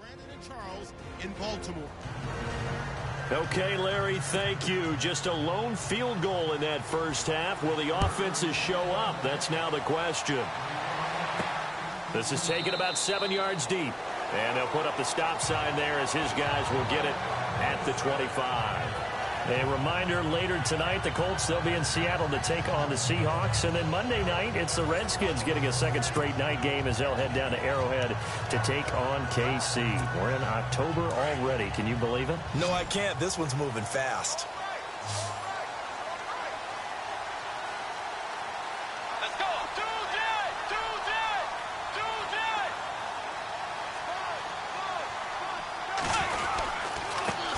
Brandon and Charles in Baltimore. Okay, Larry, thank you. Just a lone field goal in that first half. Will the offenses show up? That's now the question. This is taken about 7 yards deep. And they'll put up the stop sign there as his guys will get it at the 25. A reminder, later tonight, the Colts, they'll be in Seattle to take on the Seahawks. And then Monday night, it's the Redskins getting a second straight night game as they'll head down to Arrowhead to take on KC. We're in October already. Can you believe it? No, I can't. This one's moving fast. Let's go.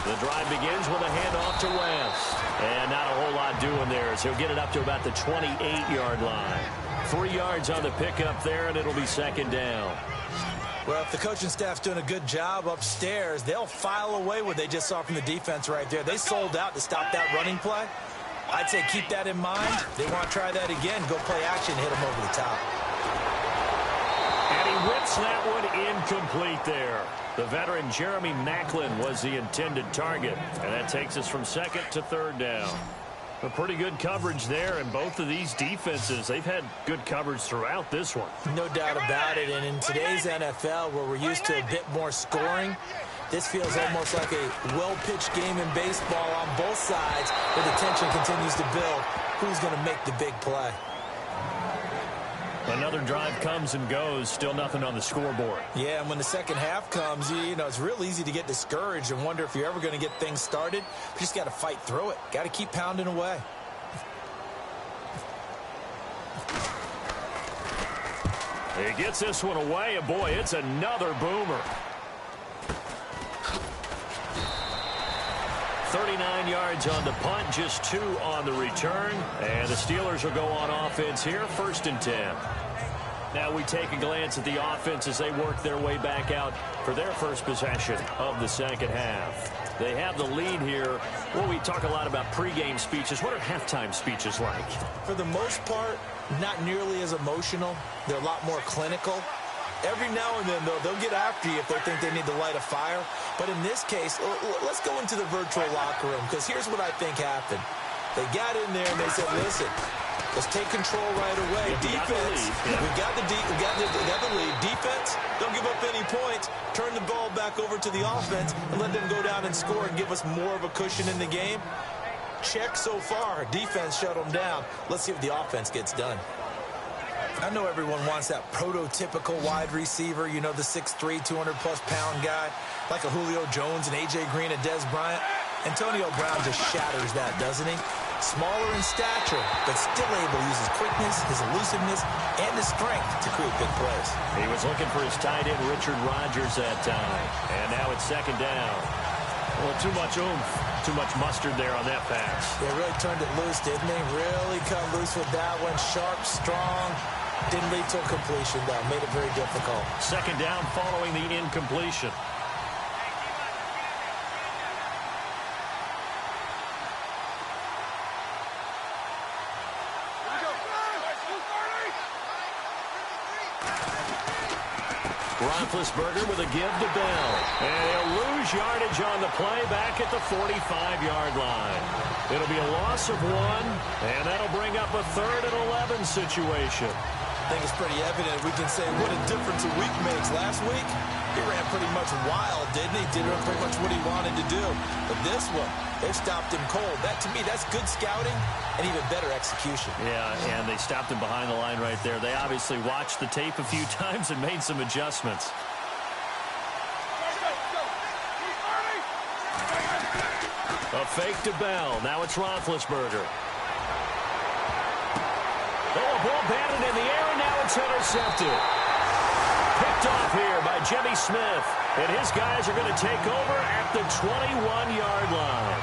The drive begins with a handoff to West. And not a whole lot doing there as he'll get it up to about the 28-yard line. 3 yards on the pickup there, and it'll be second down. Well, if the coaching staff's doing a good job upstairs, they'll file away what they just saw from the defense right there. They sold out to stop that running play. I'd say keep that in mind. They want to try that again. Go play action, hit them over the top. And he whips that one incomplete there. The veteran Jeremy Maclin was the intended target. And that takes us from second to third down. A pretty good coverage there, and both of these defenses, they've had good coverage throughout this one. No doubt about it. And in today's NFL, where we're used to a bit more scoring, this feels almost like a well-pitched game in baseball on both sides, where the tension continues to build. Who's going to make the big play? Another drive comes and goes, still nothing on the scoreboard. Yeah, and when the second half comes, you know, it's real easy to get discouraged and wonder if you're ever going to get things started. You just got to fight through it. Got to keep pounding away. He gets this one away, and boy, it's another boomer. 39 yards on the punt, just 2 on the return. And the Steelers will go on offense here, 1st and 10. Now we take a glance at the offense as they work their way back out for their first possession of the second half. They have the lead here. Well, we talk a lot about pregame speeches. What are halftime speeches like? For the most part, not nearly as emotional. They're a lot more clinical. Every now and then, though, they'll get after you if they think they need to light a fire. But in this case, let's go into the virtual locker room, because here's what I think happened. They got in there and they said, listen, let's take control right away. Defense, we got the lead. Defense, don't give up any points. Turn the ball back over to the offense and let them go down and score and give us more of a cushion in the game. Check so far. Defense shut them down. Let's see if the offense gets done. I know everyone wants that prototypical wide receiver, you know, the 6'3", 200-plus pound guy, like a Julio Jones and A.J. Green and Des Bryant. Antonio Brown just shatters that, doesn't he? Smaller in stature, but still able to use his quickness, his elusiveness, and his strength to create big plays. He was looking for his tight end, Richard Rodgers, that time. And now it's second down. Well, too much oomph, too much mustard there on that pass. They really turned it loose, didn't they? Really cut loose with that one. Sharp, strong. Didn't lead to a completion, though. Made it very difficult. Second down following the incompletion. Roethlisberger with a give to Bell. And he'll lose yardage on the play back at the 45-yard line. It'll be a loss of 1, and that'll bring up a 3rd and 11 situation. I think it's pretty evident. We can say what a difference a week makes. Last week, he ran pretty much wild, didn't he? Did pretty much what he wanted to do. But this one, they've stopped him cold. That, to me, that's good scouting and even better execution. Yeah, and they stopped him behind the line right there. They obviously watched the tape a few times and made some adjustments. A fake to Bell. Now it's Roethlisberger. Oh, a ball batted in the air, and now it's intercepted. Picked off here by Jimmy Smith. And his guys are going to take over at the 21-yard line.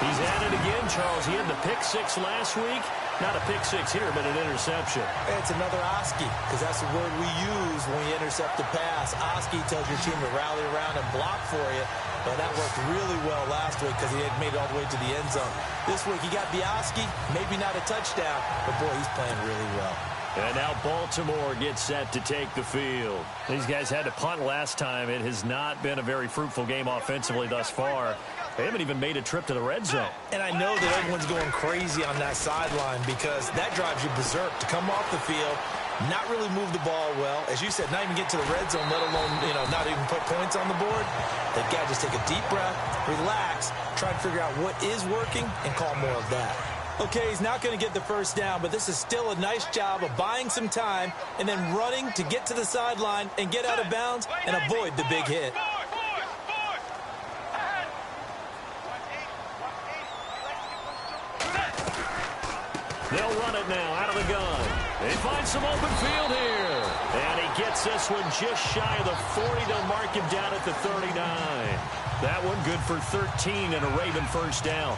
He's at it again, Charles. He had the pick 6 last week. Not a pick 6 here, but an interception. It's another Oski, because that's the word we use when we intercept a pass. Oski tells your team to rally around and block for you. But that worked really well last week because he had made it all the way to the end zone. This week he got the Oski, maybe not a touchdown, but boy, he's playing really well. And now Baltimore gets set to take the field. These guys had to punt last time. It has not been a very fruitful game offensively thus far. They haven't even made a trip to the red zone. And I know that everyone's going crazy on that sideline because that drives you berserk to come off the field, not really move the ball well. As you said, not even get to the red zone, let alone, not even put points on the board. They've got to just take a deep breath, relax, try to figure out what is working, and call more of that. Okay, he's not going to get the first down, but this is still a nice job of buying some time and then running to get to the sideline and get out of bounds and avoid the big hit. They'll run it now out of the gun. They find some open field here. And he gets this one just shy of the 40. They'll mark him down at the 39. That one good for 13 and a Raven first down.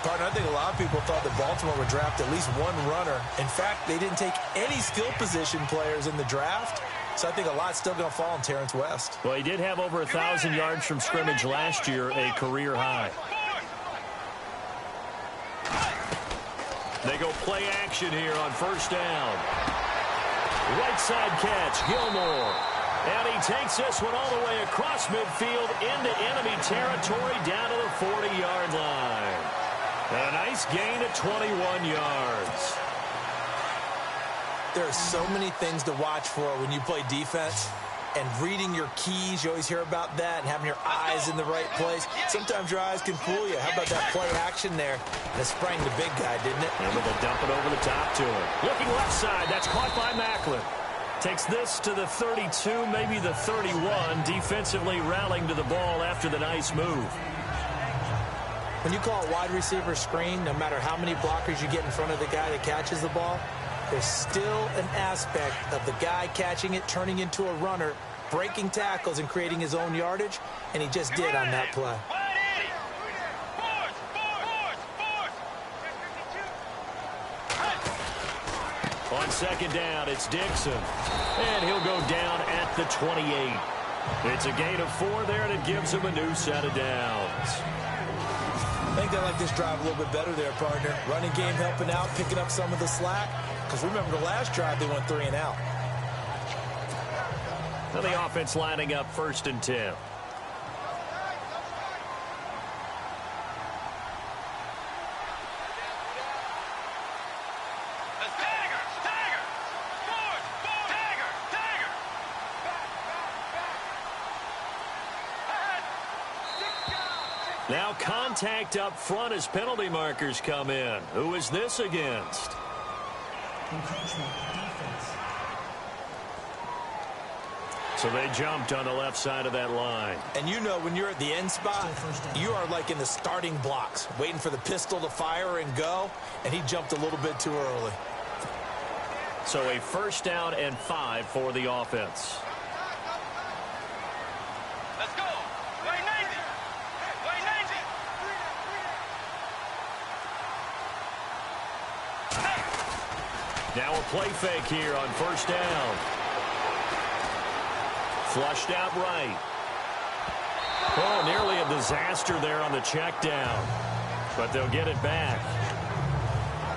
Partner, I think a lot of people thought that Baltimore would draft at least one runner. In fact, they didn't take any skill position players in the draft. So I think a lot's still going to fall on Terrence West. Well, he did have over 1,000 yards from scrimmage last year, a career high. They go play action here on first down. Right side catch, Gilmore. And he takes this one all the way across midfield into enemy territory down to the 40-yard line. A nice gain of 21 yards. There are so many things to watch for when you play defense. And reading your keys, you always hear about that, and having your eyes in the right place. Sometimes your eyes can fool you. How about that play action there? That sprang the big guy, didn't it? And they'll dump it over the top to him. Looking left side, that's caught by Macklin. Takes this to the 32, maybe the 31. Defensively rallying to the ball after the nice move. When you call a wide receiver screen, no matter how many blockers you get in front of the guy that catches the ball, there's still an aspect of the guy catching it, turning into a runner, breaking tackles and creating his own yardage, and he just did on that play. On second down, it's Dixon. And he'll go down at the 28. It's a gain of 4 there, and it gives him a new set of downs. I think they like this drive a little bit better there, partner. Running game helping out, picking up some of the slack. Because remember, the last drive, they went 3 and out. Now the offense lining up first and 10. Now contact up front as penalty markers come in. Who is this against? So they jumped on the left side of that line. And you know when you're at the end spot, you are like in the starting blocks, waiting for the pistol to fire and go, and he jumped a little bit too early. So a first down and 5 for the offense. Let's go. Now a play fake here on first down. Flushed out right. Oh, nearly a disaster there on the check down. But they'll get it back.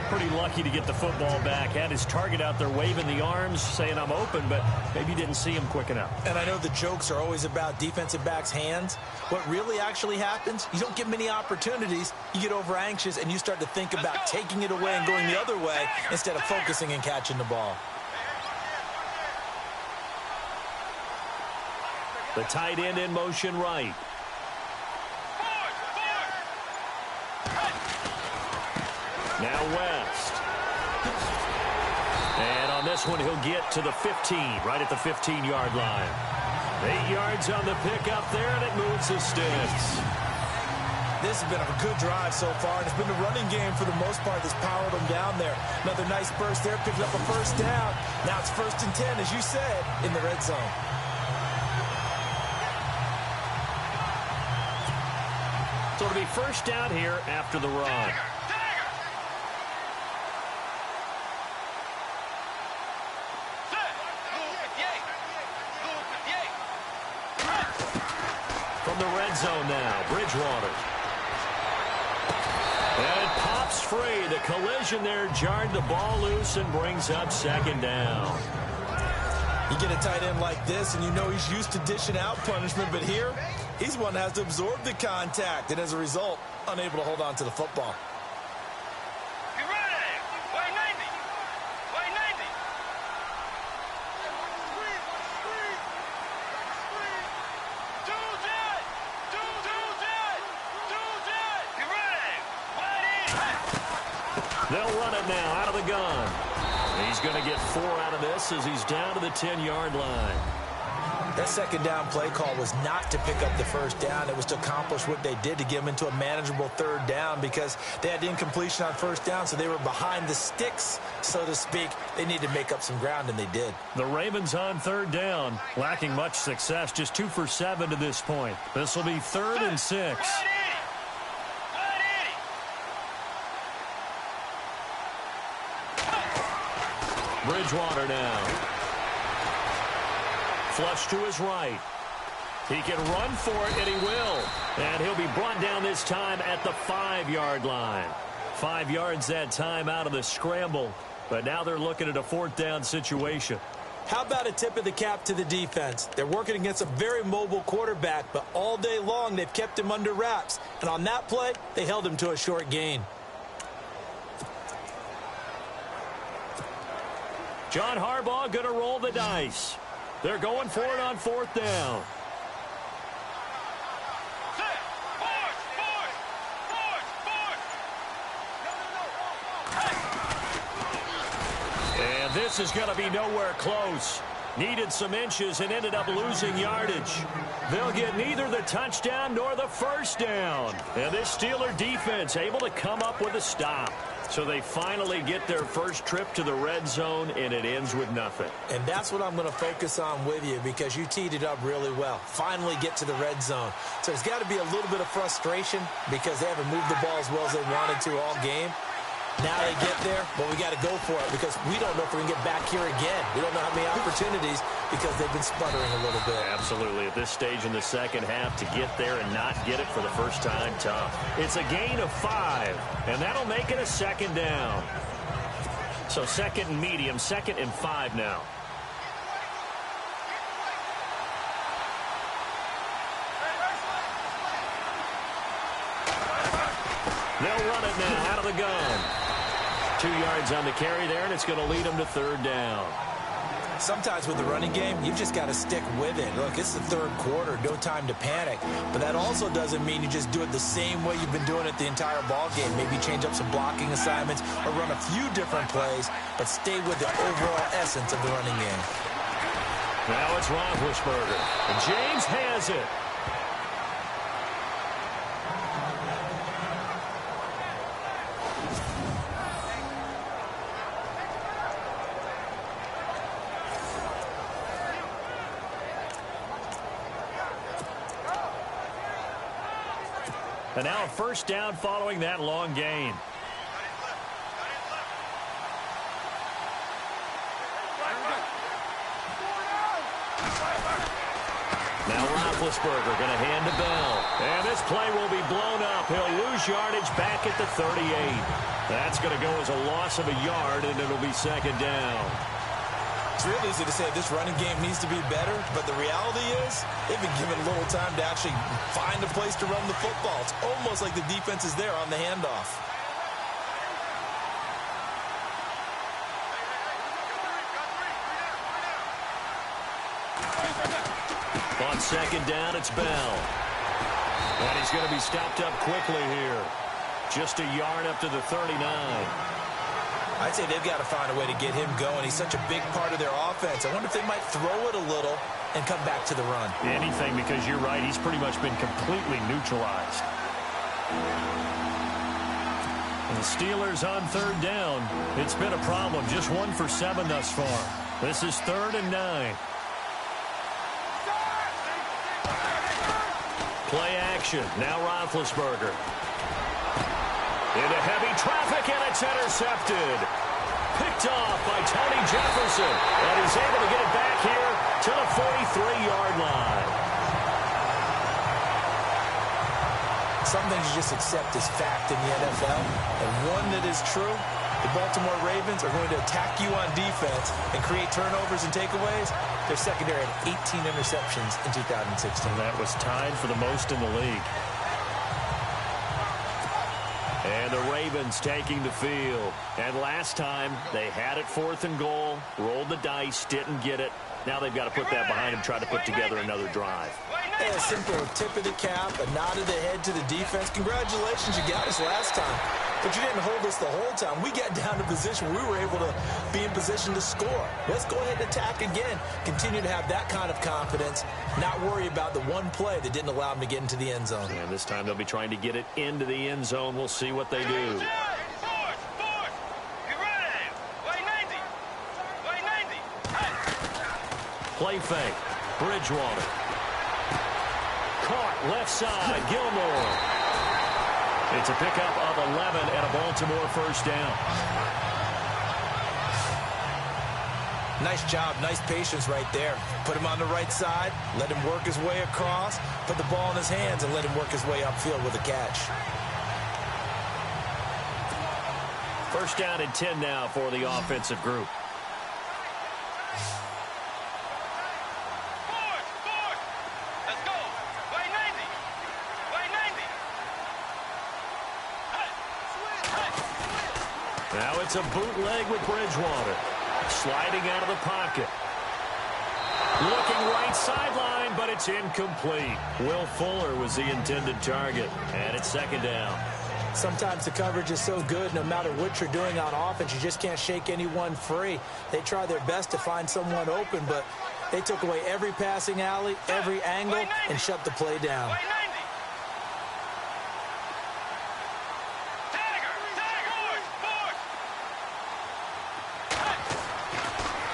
Pretty lucky to get the football back. Had his target out there waving the arms, saying I'm open, but maybe didn't see him quick enough. And I know the jokes are always about defensive backs' hands. What really actually happens, you don't get many opportunities. You get over anxious, and you start to think about taking it away and going the other way instead of focusing and catching the ball. The tight end in motion right. Now West. And on this one, he'll get to the 15, right at the 15-yard line. 8 yards on the pickup there, and it moves the sticks. This has been a good drive so far, and it's been the running game for the most part that's powered them down there. Another nice burst there, picking up a first down. Now it's first and 10, as you said, in the red zone. So it'll be first down here after the run. From the red zone now, Bridgewater. And it pops slips free. The collision there jarred the ball loose and brings up second down. You get a tight end like this, and you know he's used to dishing out punishment, but here, he's one that has to absorb the contact, and as a result, unable to hold on to the football. They'll run it now out of the gun. He's going to get 4 out of this as he's down to the 10-yard line. That second down play call was not to pick up the first down. It was to accomplish what they did, to get them into a manageable third down, because they had incompletion on first down, so they were behind the sticks, so to speak. They needed to make up some ground, and they did. The Ravens on third down, lacking much success, just 2 for 7 to this point. This will be 3rd and 6. Bridgewater now. Flush to his right. He can run for it, and he will. And he'll be brought down this time at the 5-yard line. 5 yards that time out of the scramble. But now they're looking at a 4th down situation. How about a tip of the cap to the defense? They're working against a very mobile quarterback, but all day long they've kept him under wraps. And on that play, they held him to a short gain. John Harbaugh going to roll the dice. They're going for it on 4th down. And this is going to be nowhere close. Needed some inches and ended up losing yardage. They'll get neither the touchdown nor the first down. And this Steeler defense able to come up with a stop. So they finally get their first trip to the red zone, and it ends with nothing. And that's what I'm going to focus on with you, because you teed it up really well. Finally get to the red zone. So there's got to be a little bit of frustration because they haven't moved the ball as well as they wanted to all game. Now they get there, but we got to go for it because we don't know if we can get back here again. We don't know how many opportunities because they've been sputtering a little bit. Absolutely. At this stage in the second half, to get there and not get it for the first time, tough. It's a gain of 5, and that'll make it a 2nd down. So 2nd and medium, 2nd and 5 now. They'll run it now out of the gun. 2 yards on the carry there, and it's going to lead them to 3rd down. Sometimes with the running game, you've just got to stick with it. Look, it's the 3rd quarter, no time to panic. But that also doesn't mean you just do it the same way you've been doing it the entire ball game. Maybe change up some blocking assignments or run a few different plays, but stay with the overall essence of the running game. Now it's Roethlisberger. And James has it. And now a first down following that long gain. Now Roethlisberger going to hand to Bell. And this play will be blown up. He'll lose yardage back at the 38. That's going to go as a loss of a yard, and it'll be 2nd down. It's real easy to say this running game needs to be better, but the reality is they've been given a little time to actually find a place to run the football. It's almost like the defense is there on the handoff. On 2nd down, it's Bell. And he's going to be stopped up quickly here. Just a yard up to the 39. I'd say they've got to find a way to get him going. He's such a big part of their offense. I wonder if they might throw it a little and come back to the run. Anything, because you're right. He's pretty much been completely neutralized. And the Steelers on 3rd down. It's been a problem. Just 1 for 7 thus far. This is 3rd and 9. Play action. Now Roethlisberger. Into heavy traffic, and it's intercepted. Picked off by Tony Jefferson. And he's able to get it back here to the 43-yard line. some things you just accept as fact in the NFL, and one that is true, the Baltimore Ravens are going to attack you on defense and create turnovers and takeaways. Their secondary had 18 interceptions in 2016. And that was tied for the most in the league. And the Ravens taking the field. And last time, they had it 4th and goal, rolled the dice, didn't get it. Now they've got to put that behind them, try to put together another drive. A simple tip of the cap, a nod of the head to the defense. Congratulations, you got us last time. But you didn't hold us the whole time. We got down to position where we were able to be in position to score. Let's go ahead and attack again. Continue to have that kind of confidence. Not worry about the one play that didn't allow them to get into the end zone. And this time they'll be trying to get it into the end zone. We'll see what they do. Play fake. Bridgewater. Caught left side. Gilmore. It's a pickup of 11 and a Baltimore first down. Nice job, nice patience right there. Put him on the right side, let him work his way across, put the ball in his hands, and let him work his way upfield with a catch. First down and 10 now for the offensive group. Now it's a bootleg with Bridgewater. Sliding out of the pocket. Looking right sideline, but it's incomplete. Will Fuller was the intended target, and it's second down. Sometimes the coverage is so good, no matter what you're doing on offense, you just can't shake anyone free. They try their best to find someone open, but they took away every passing alley, every angle, and shut the play down.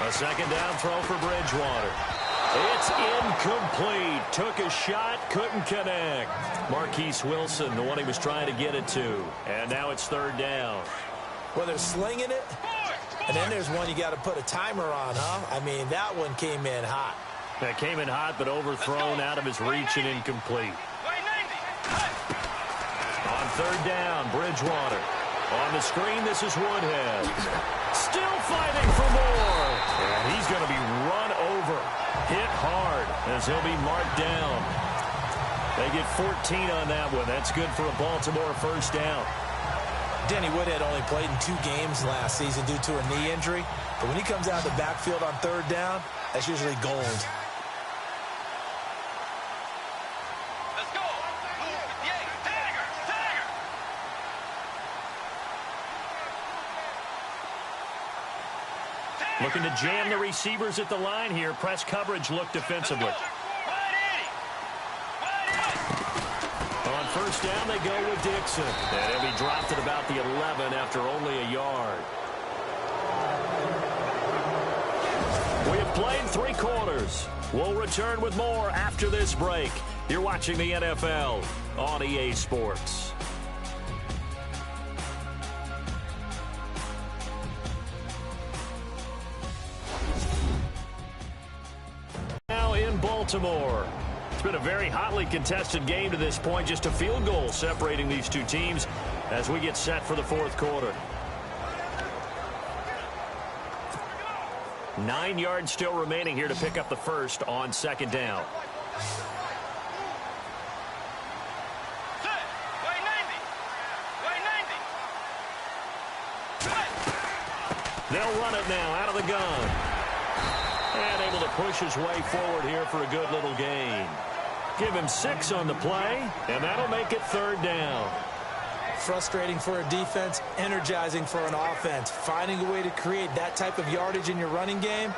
A second down throw for Bridgewater. It's incomplete. Took a shot, couldn't connect. Marquise Wilson, the one he was trying to get it to. And now it's third down. Well, they're slinging it, and then there's one you got to put a timer on, huh? I mean, that one came in hot. That came in hot, but overthrown out of his reach and incomplete. On third down, Bridgewater. On the screen, this is Woodhead. Still fighting for more. And he's going to be run over. Hit hard as he'll be marked down. They get 14 on that one. That's good for a Baltimore first down. Danny Woodhead only played in 2 games last season due to a knee injury. But when he comes out of the backfield on third down, that's usually gold. Looking to jam the receivers at the line here. Press coverage look defensively. On first down, they go with Dixon. And he'll be dropped at about the 11 after only a yard. We have played 3 quarters. We'll return with more after this break. You're watching the NFL on EA Sports. Baltimore. It's been a very hotly contested game to this point. Just a field goal separating these two teams as we get set for the fourth quarter. 9 yards still remaining here to pick up the first on second down. They'll run it now out of the gun. And able to push his way forward here for a good little gain. Give him 6 on the play, and that'll make it third down. Frustrating for a defense, energizing for an offense. Finding a way to create that type of yardage in your running game,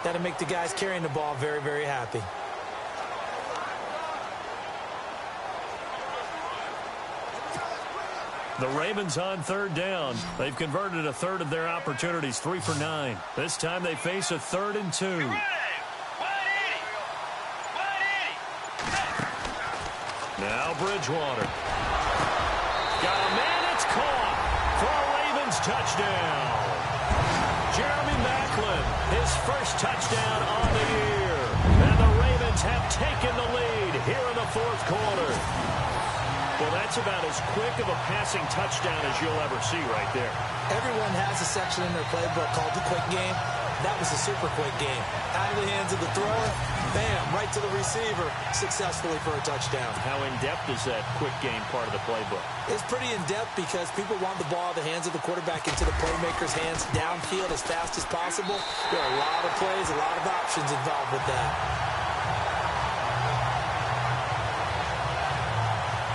that'll make the guys carrying the ball very, very happy. The Ravens on third down. They've converted a third of their opportunities, 3 for 9. This time they face a 3rd and 2. Now Bridgewater. Got a man, it's caught for a Ravens touchdown. Jeremy Maclin, his first touchdown on the year. And the Ravens have taken the lead here in the fourth quarter. Well, that's about as quick of a passing touchdown as you'll ever see right there. Everyone has a section in their playbook called the quick game. That was a super quick game. Out of the hands of the thrower, bam, right to the receiver, successfully for a touchdown. How in-depth is that quick game part of the playbook? It's pretty in-depth because people want the ball out of the hands of the quarterback into the playmaker's hands downfield as fast as possible. There are a lot of plays, a lot of options involved with that.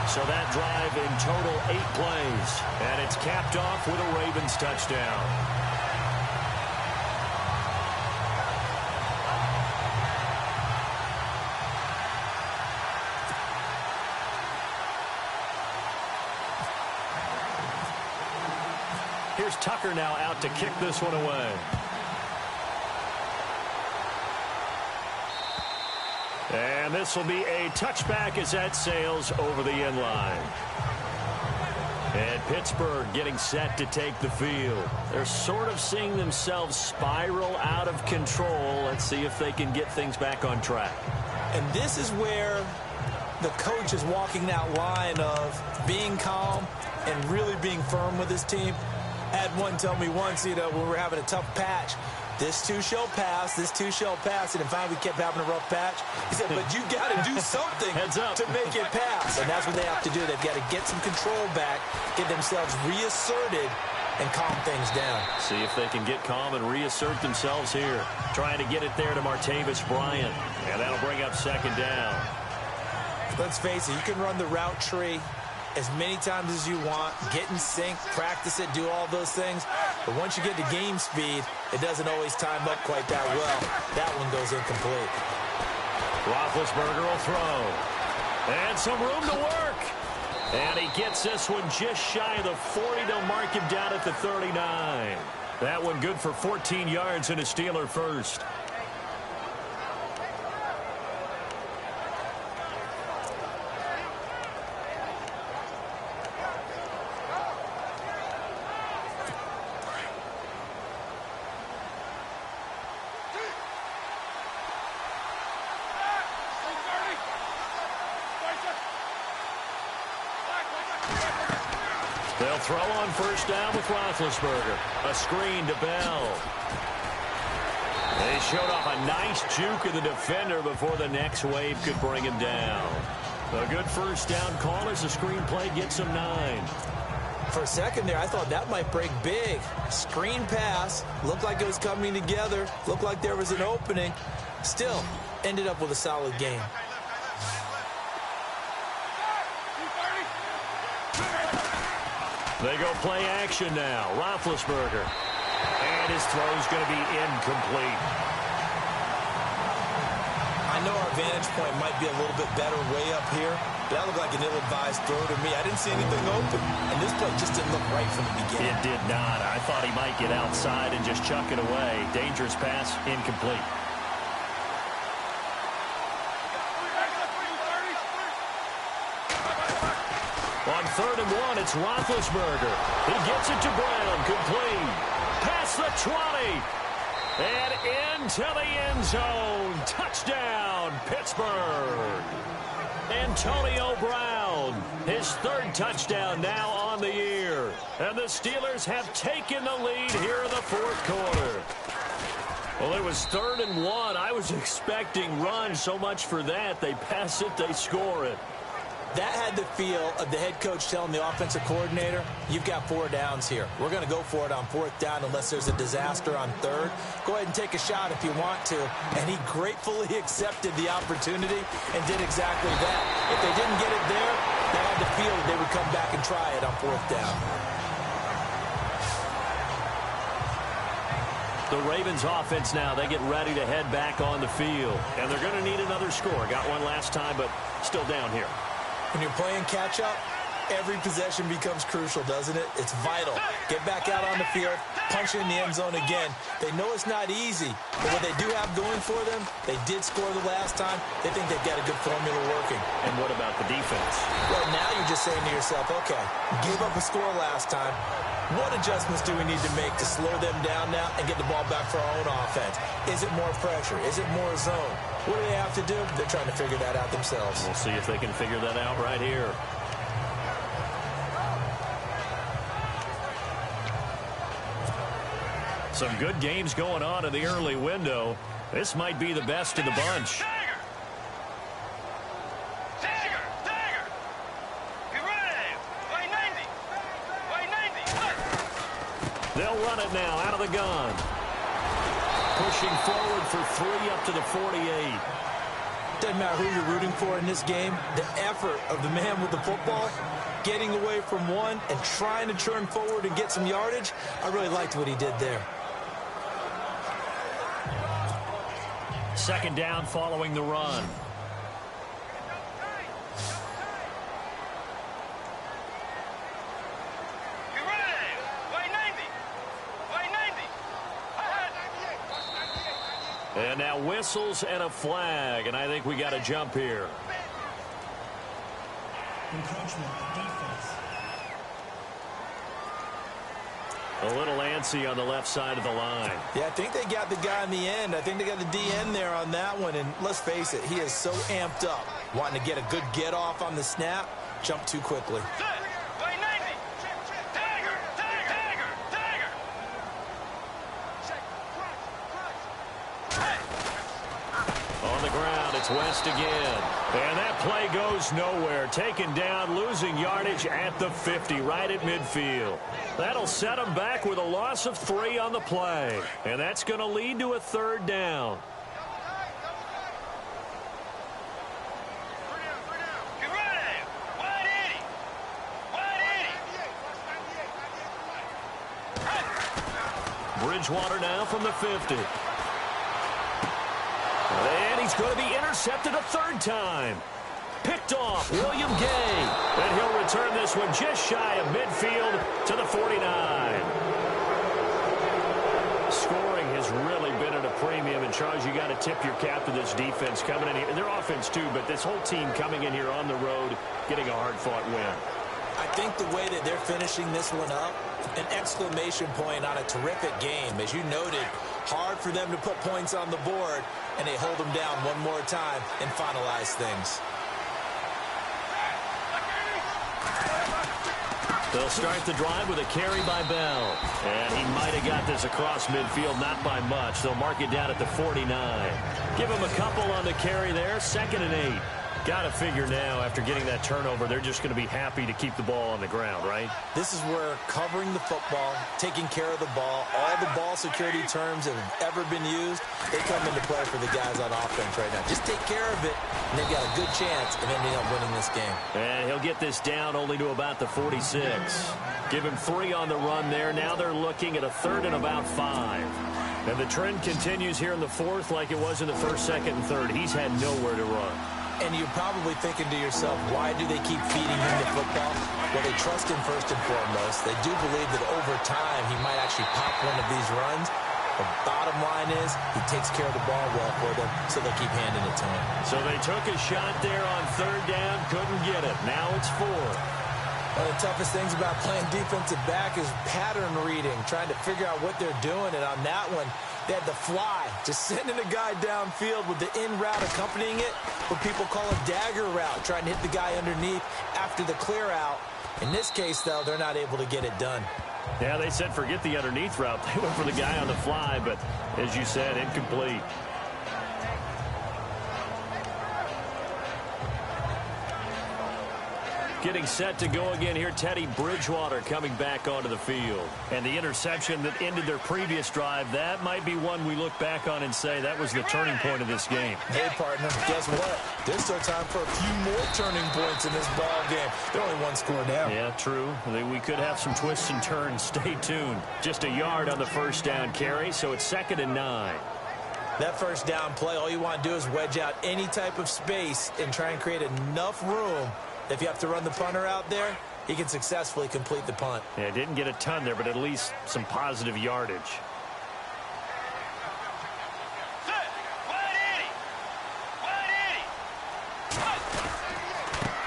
So that drive in total 8 plays. And it's capped off with a Ravens touchdown. Here's Tucker now out to kick this one away. And this will be a touchback as that sails over the end line. And Pittsburgh getting set to take the field. They're sort of seeing themselves spiral out of control. Let's see if they can get things back on track. And this is where the coach is walking that line of being calm and really being firm with his team. I had one tell me once, when we were having a tough patch, this too shall pass, this too shall pass. And finally we kept having a rough patch. He said, but you got to do something to make it pass. And that's what they have to do. They've got to get some control back, get themselves reasserted, and calm things down. See if they can get calm and reassert themselves here. Trying to get it there to Martavis Bryant. And that'll bring up second down. Let's face it, you can run the route tree as many times as you want, get in sync, practice it, do all those things. But once you get to game speed, it doesn't always time up quite that well. That one goes incomplete. Roethlisberger will throw. And some room to work. And he gets this one just shy of the 40. They'll mark him down at the 39. That one good for 14 yards and a Steeler first. They'll throw on first down with Roethlisberger. A screen to Bell. They showed off a nice juke of the defender before the next wave could bring him down. A good first down call as the screen play gets him 9. For a second there, I thought that might break big. Screen pass. Looked like it was coming together. Looked like there was an opening. Still, ended up with a solid game. They go play action now. Roethlisberger. And his throw's going to be incomplete. I know our vantage point might be a little bit better way up here, but that looked like an ill-advised throw to me. I didn't see anything open, and this play just didn't look right from the beginning. It did not. I thought he might get outside and just chuck it away. Dangerous pass, incomplete. On 3rd and 1, it's Roethlisberger. He gets it to Brown, complete. Past the 20. And into the end zone. Touchdown, Pittsburgh. Antonio Brown, his 3rd touchdown now on the year. And the Steelers have taken the lead here in the 4th quarter. Well, it was 3rd and 1. I was expecting run. So much for that. They pass it, they score it. That had the feel of the head coach telling the offensive coordinator, you've got 4 downs here. We're going to go for it on 4th down unless there's a disaster on 3rd. Go ahead and take a shot if you want to. And he gratefully accepted the opportunity and did exactly that. If they didn't get it there, they had the feel that they would come back and try it on 4th down. The Ravens offense now, they get ready to head back on the field. And they're going to need another score. Got one last time, but still down here. When you're playing catch-up, every possession becomes crucial, doesn't it? It's vital. Get back out on the field, punch it in the end zone again. They know it's not easy, but what they do have going for them, they did score the last time. They think they've got a good formula working. And what about the defense? Well, now you're just saying to yourself, okay, gave up a score last time. What adjustments do we need to make to slow them down now and get the ball back for our own offense? Is it more pressure? Is it more zone? What do they have to do? They're trying to figure that out themselves. We'll see if they can figure that out right here. Some good games going on in the early window. This might be the best of the bunch. They'll run it now out of the gun. Pushing forward for 3 up to the 48. Doesn't matter who you're rooting for in this game. The effort of the man with the football, getting away from one and trying to turn forward and get some yardage, I really liked what he did there. Second down following the run. And now whistles and a flag, and I think we got to jump here. Encroachment defense. A little antsy on the left side of the line. Yeah, I think they got the guy in the end. I think they got the DN there on that one, and let's face it, he is so amped up, wanting to get a good get off on the snap, jump too quickly. It's West again. And that play goes nowhere. Taken down, losing yardage at the 50, right at midfield. That'll set him back with a loss of 3 on the play. And that's going to lead to a 3rd down. Bridgewater now from the 50. And he's going to be intercepted a 3rd time. Picked off, William Gay. And he'll return this one just shy of midfield to the 49. Scoring has really been at a premium. And, Charles, you got to tip your cap to this defense coming in here. And their offense, too, but this whole team coming in here on the road, getting a hard-fought win. I think the way that they're finishing this one up, an exclamation point on a terrific game. As you noted, hard for them to put points on the board, and they hold them down one more time and finalize things. They'll start the drive with a carry by Bell. And he might have got this across midfield, not by much. They'll mark it down at the 49. Give him a couple on the carry there, 2nd and 8. Got to figure now, after getting that turnover, they're just going to be happy to keep the ball on the ground, right? This is where covering the football, taking care of the ball, all the ball security terms that have ever been used, they come into play for the guys on offense right now. Just take care of it, and they've got a good chance of ending up winning this game. And he'll get this down only to about the 46. Give him 3 on the run there. Now they're looking at a 3rd and about 5. And the trend continues here in the 4th like it was in the 1st, 2nd, and 3rd. He's had nowhere to run. And you're probably thinking to yourself, why do they keep feeding him the football? Well, they trust him first and foremost. They do believe that over time he might actually pop one of these runs. The bottom line is he takes care of the ball well for them, so they'll keep handing it to him. So they took a shot there on 3rd down, couldn't get it. Now it's 4. One of the toughest things about playing defensive back is pattern reading, trying to figure out what they're doing. And on that one, they had the fly, just sending a guy downfield with the in route accompanying it, what people call a dagger route, trying to hit the guy underneath after the clear out. In this case, though, they're not able to get it done. Yeah, they said forget the underneath route. They went for the guy on the fly, but as you said, incomplete. Getting set to go again here, Teddy Bridgewater coming back onto the field. And the interception that ended their previous drive, that might be one we look back on and say that was the turning point of this game. Hey, partner, guess what? There's still time for a few more turning points in this ball game. They're only 1 score down. Yeah, true. We could have some twists and turns. Stay tuned. Just a yard on the 1st down carry, so it's 2nd and 9. That 1st down play, all you want to do is wedge out any type of space and try and create enough room. If you have to run the punter out there, he can successfully complete the punt. Yeah, didn't get a ton there, but at least some positive yardage.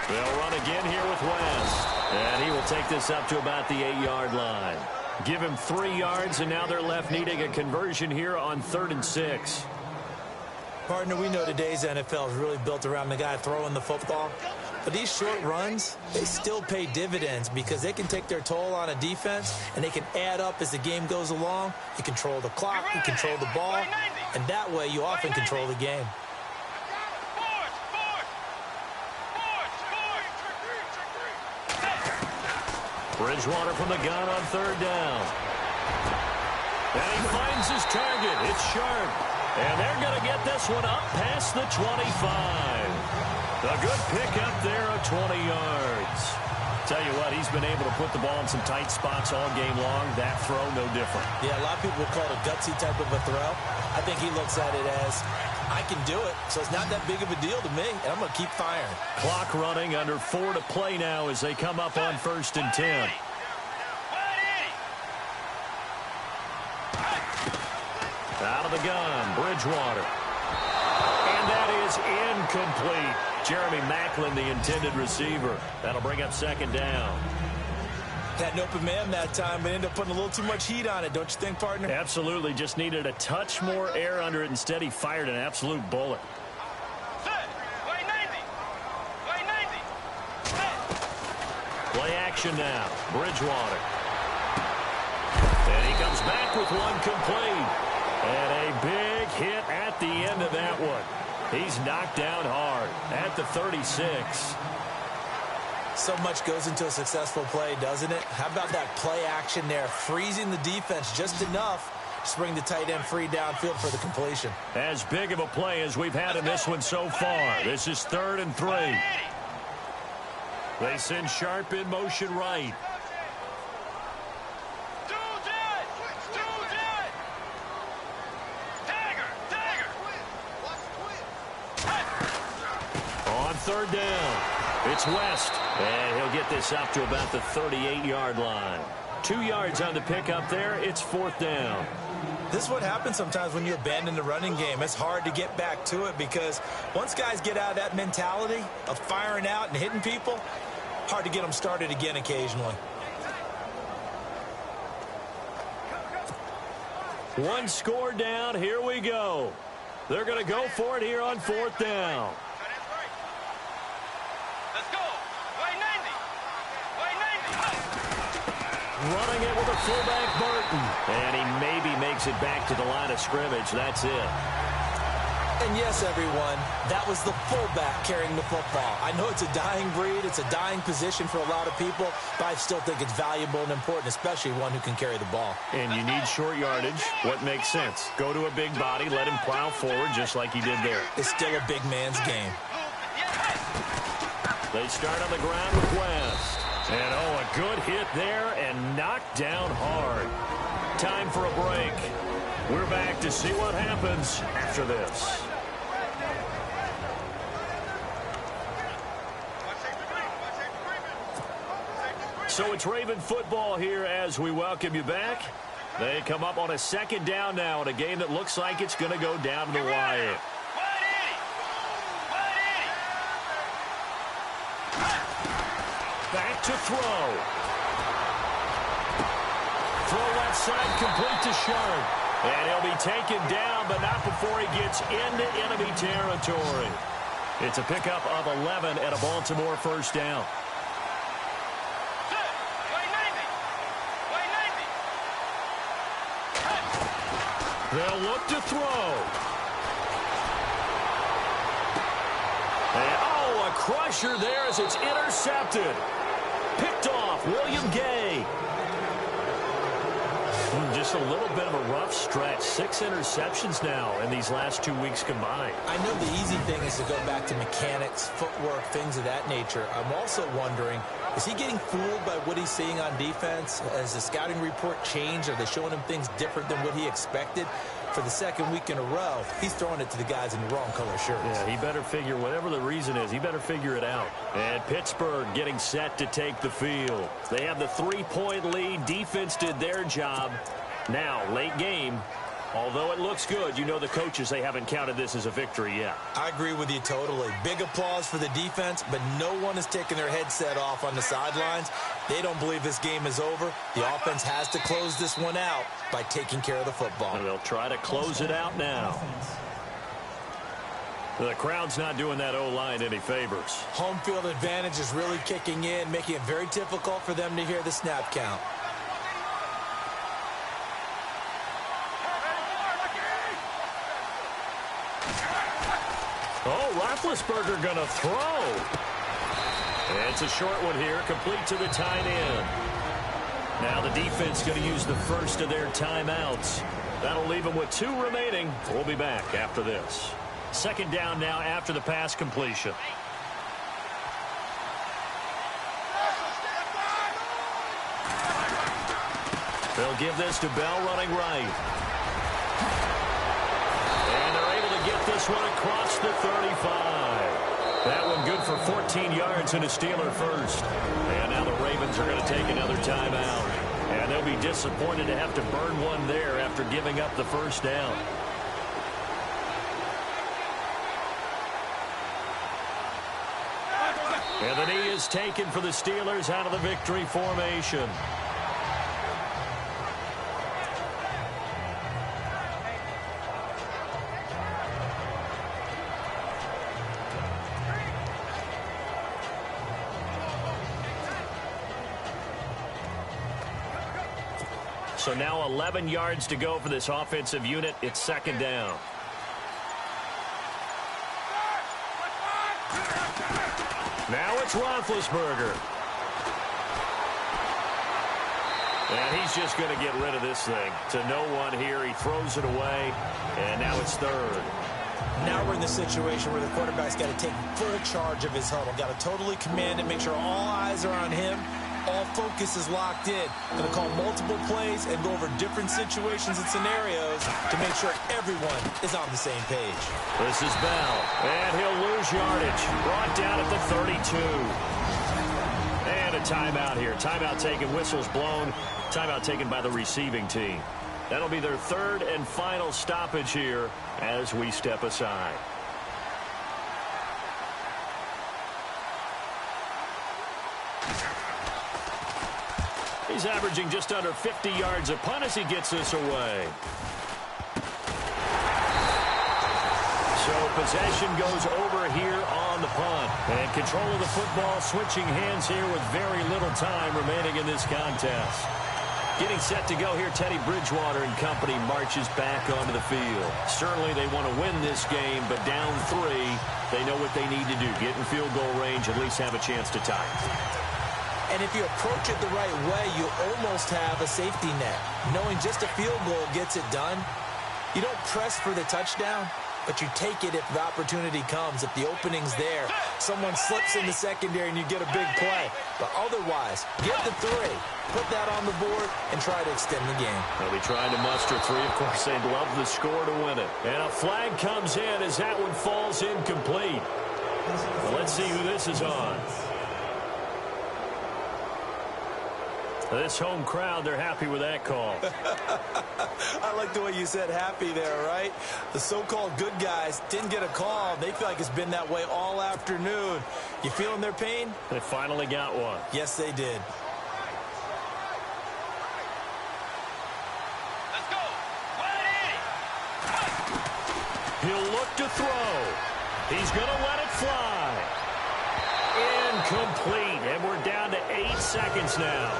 They'll run again here with West. And he will take this up to about the 8-yard line. Give him 3 yards, and now they're left needing a conversion here on 3rd and 6. Partner, we know today's NFL is really built around the guy throwing the football. But these short runs, they still pay dividends because they can take their toll on a defense, and they can add up as the game goes along. You control the clock, you control the ball, and that way you often control the game. Bridgewater from the gun on third down. And he finds his target. It's Sharp. And they're going to get this one up past the 25. A good pickup there of 20 yards. Tell you what, he's been able to put the ball in some tight spots all game long. That throw, no different. Yeah, a lot of people call it a gutsy type of a throw. I think he looks at it as, I can do it, so it's not that big of a deal to me, and I'm going to keep firing. Clock running, under 4 to play now as they come up on 1st and 10. Out of the gun, Bridgewater. And that is incomplete. Jeremy Maclin, the intended receiver. That'll bring up 2nd down. Had an open man that time, but ended up putting a little too much heat on it, don't you think, partner? Absolutely. Just needed a touch more air under it. Instead, he fired an absolute bullet. Play action now. Bridgewater. And he comes back with one complete. And a big hit at the end of that one. He's knocked down hard at the 36. So much goes into a successful play, doesn't it? How about that play action there, freezing the defense just enough to bring the tight end free downfield for the completion. As big of a play as we've had in this one so far. This is 3rd and 3. They send Sharp in motion right. On 3rd down, it's West. And he'll get this up to about the 38-yard line. 2 yards on the pickup there. It's 4th down. This is what happens sometimes when you abandon the running game. It's hard to get back to it because once guys get out of that mentality of firing out and hitting people, hard to get them started again occasionally. One score down. Here we go. They're going to go for it here on 4th down. Running it with a fullback, Burton. And he maybe makes it back to the line of scrimmage. That's it. And yes, everyone, that was the fullback carrying the football. I know it's a dying breed. It's a dying position for a lot of people, but I still think it's valuable and important, especially one who can carry the ball. And you need short yardage. What makes sense? Go to a big body, let him plow forward just like he did there. It's still a big man's game. They start on the ground with West. And, oh, a good hit there and knocked down hard. Time for a break. We're back to see what happens after this. So it's Raven football here as we welcome you back. They come up on a 2nd down now in a game that looks like it's going to go down to the wire. Back to throw. Throw left side complete to Sharp. And he'll be taken down, but not before he gets into enemy territory. It's a pickup of 11 at a Baltimore 1st down. They'll look to throw. And, oh, a crusher there as it's intercepted. Picked off, William Gay. Just a little bit of a rough stretch. 6 interceptions now in these last 2 weeks combined. I know the easy thing is to go back to mechanics, footwork, things of that nature. I'm also wondering, is he getting fooled by what he's seeing on defense? Has the scouting report changed? Are they showing him things different than what he expected? For the 2nd week in a row, he's throwing it to the guys in the wrong color shirts. Yeah, he better figure, whatever the reason is, he better figure it out. And Pittsburgh getting set to take the field. They have the 3-point lead. Defense did their job. Now, late game, although it looks good, you know the coaches, they haven't counted this as a victory yet. I agree with you totally. Big applause for the defense, but no one is taking their headset off on the sidelines. They don't believe this game is over. The offense has to close this one out by taking care of the football. And they'll try to close it out now. The crowd's not doing that O-line any favors. Home field advantage is really kicking in, making it very difficult for them to hear the snap count. Oh, Roethlisberger going to throw. It's a short one here, complete to the tight end. Now the defense going to use the first of their timeouts. That'll leave them with 2 remaining. We'll be back after this. Second down now after the pass completion. They'll give this to Bell running right. And they're able to get this one across the 35. That one good for 14 yards and a Steeler first. And now the Ravens are going to take another timeout. And they'll be disappointed to have to burn one there after giving up the first down. And the knee is taken for the Steelers out of the victory formation. So now 11 yards to go for this offensive unit. It's second down. Now it's Roethlisberger. And he's just going to get rid of this thing. To no one here. He throws it away. And now it's third. Now we're in the situation where the quarterback's got to take full charge of his huddle. Got to totally command it, make sure all eyes are on him. All focus is locked in. Going to call multiple plays and go over different situations and scenarios to make sure everyone is on the same page. This is Bell, and he'll lose yardage. Brought down at the 32. And a timeout here. Timeout taken, whistles blown. Timeout taken by the receiving team. That'll be their third and final stoppage here as we step aside. He's averaging just under 50 yards a punt as he gets this away. So possession goes over here on the punt. And control of the football switching hands here with very little time remaining in this contest. Getting set to go here, Teddy Bridgewater and company marches back onto the field. Certainly they want to win this game, but down 3, they know what they need to do. Get in field goal range, at least have a chance to tie. And if you approach it the right way, you almost have a safety net. Knowing just a field goal gets it done. You don't press for the touchdown, but you take it if the opportunity comes. If the opening's there, someone slips in the secondary and you get a big play. But otherwise, get the 3, put that on the board, and try to extend the game. They'll be trying to muster 3. Of course, they'd love the score to win it. And a flag comes in as that one falls incomplete. Well, let's see who this is on. This home crowd, they're happy with that call. I like the way you said happy there, right? The so-called good guys didn't get a call. They feel like it's been that way all afternoon. You feeling their pain? They finally got one. Yes, they did. Let's go. Ready. He'll look to throw. He's going to let it fly. Incomplete, and we're down to 8 seconds now.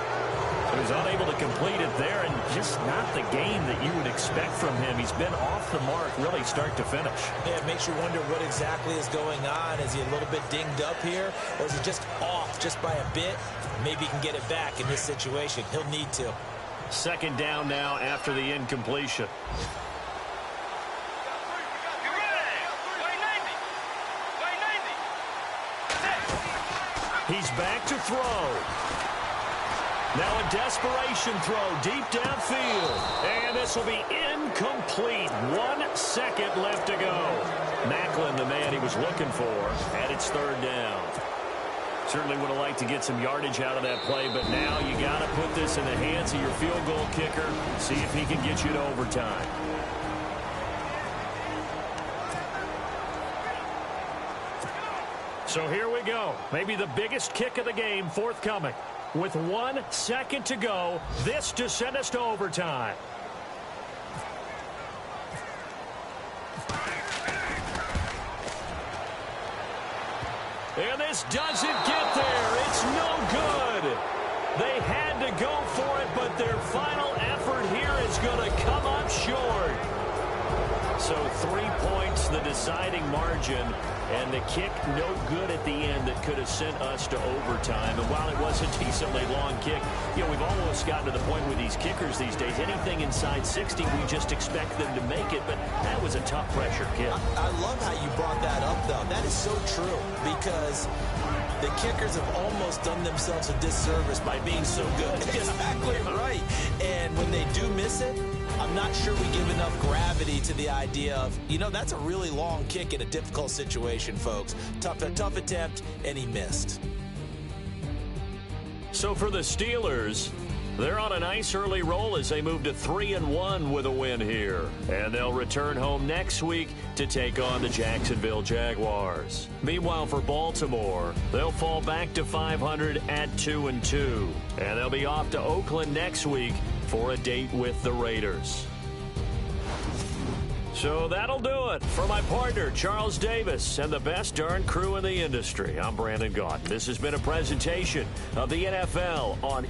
So he's unable to complete it there, and just not the game that you would expect from him. He's been off the mark really start to finish. Yeah, it makes you wonder what exactly is going on. Is he a little bit dinged up here, or is he just off just by a bit? Maybe he can get it back in this situation. He'll need to. Second down now after the incompletion. He's back to throw. Now a desperation throw deep downfield. And this will be incomplete. 1 second left to go. Macklin, the man he was looking for, and it's third down. Certainly would have liked to get some yardage out of that play, but now you got to put this in the hands of your field goal kicker. See if he can get you to overtime. So here we go. Maybe the biggest kick of the game forthcoming. With 1 second to go, this to send us to overtime. And this doesn't get there. It's no good. They had to go for it, but their final effort here is going to come up short. So 3 points, the deciding margin, and the kick no good at the end that could have sent us to overtime. And while it was a decently long kick, you know, we've almost gotten to the point with these kickers these days. Anything inside 60, we just expect them to make it, but that was a tough pressure kick. I love how you brought that up, though. That is so true, because the kickers have almost done themselves a disservice by being so good. Exactly right. And when they do miss it, I'm not sure we give enough gravity to the idea of, you know, that's a really long kick in a difficult situation, folks. Tough attempt, and he missed. So for the Steelers, they're on a nice early roll as they move to 3-1 with a win here. And they'll return home next week to take on the Jacksonville Jaguars. Meanwhile, for Baltimore, they'll fall back to 500 at 2-2. And they'll be off to Oakland next week for a date with the Raiders. So that'll do it. For my partner, Charles Davis, and the best darn crew in the industry, I'm Brandon Gaudin. This has been a presentation of the NFL on